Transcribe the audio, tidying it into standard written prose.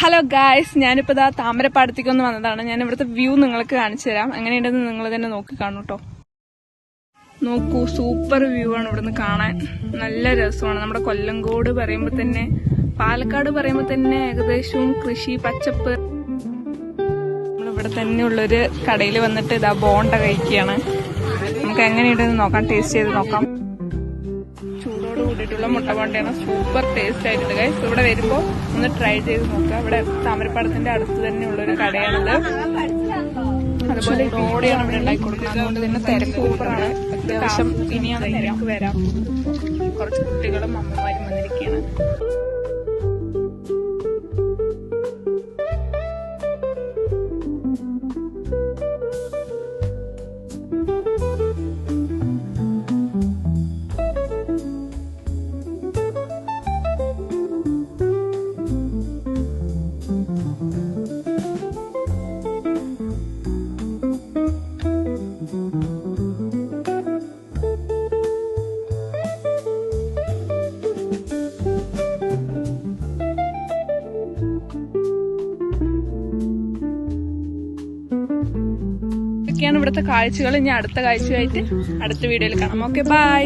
Hello guys, ഞാനിപ്പോൾ ഇതാ താമരപ്പാടത്തേക്കൊന്ന് വന്നതാണ്. ഞാൻ ഇവിടുത്തെ വ്യൂ നിങ്ങൾക്ക് കാണിച്ചു തരാം. എങ്ങനെയുണ്ടെന്ന് നിങ്ങൾ തന്നെ നോക്കി കാണൂ കേട്ടോ. നോക്കൂ, സൂപ്പർ വ്യൂ ആണ് ഇവിടുന്ന് കാണാൻ. നല്ല രസമാണ്. നമ്മുടെ കൊല്ലങ്കോട് പറയുമ്പോൾ തന്നെ, പാലക്കാട് പറയുമ്പോൾ തന്നെ ഏകദേശവും കൃഷി പച്ചപ്പ്. നമ്മളിവിടെ തന്നെ ഉള്ളൊരു കടയിൽ വന്നിട്ട് ഇതാ ബോണ്ട കഴിക്കുകയാണ്. നമുക്ക് എങ്ങനെയുണ്ടെന്ന് നോക്കാം, ടേസ്റ്റ് ചെയ്ത് നോക്കാം. ചൂടോട് കൂടിയിട്ടുള്ള മുട്ട ബോണ്ടയാണ്. സൂപ്പർ ടേസ്റ്റ് ആയിട്ടുണ്ട് ഗൈസ്. ഇവിടെ വരുമ്പോൾ ഒന്ന് ട്രൈ ചെയ്ത് നോക്കുക. ഇവിടെ താമരപ്പാടത്തിന്റെ അടുത്ത് തന്നെ ഉള്ളൊരു കടയാണിത്. അതുപോലെ റോഡിയാണ് ഇവിടെ ഉണ്ടാക്കി കൊടുക്കുന്നത്. അതുകൊണ്ട് തന്നെ തിരക്ക് സൂപ്പറാണ്. അത്യാവശ്യം ഇനിയാണ് തിരക്ക് വരാം. കുറച്ച് കുട്ടികളും അമ്മമാരും വന്നിരിക്കുകയാണ്. ഇതൊക്കെയാണ് ഇവിടുത്തെ കാഴ്ചകൾ. ഇനി അടുത്ത കാഴ്ചയായിട്ട് അടുത്ത വീഡിയോയിൽ കാണാം. Okay, by.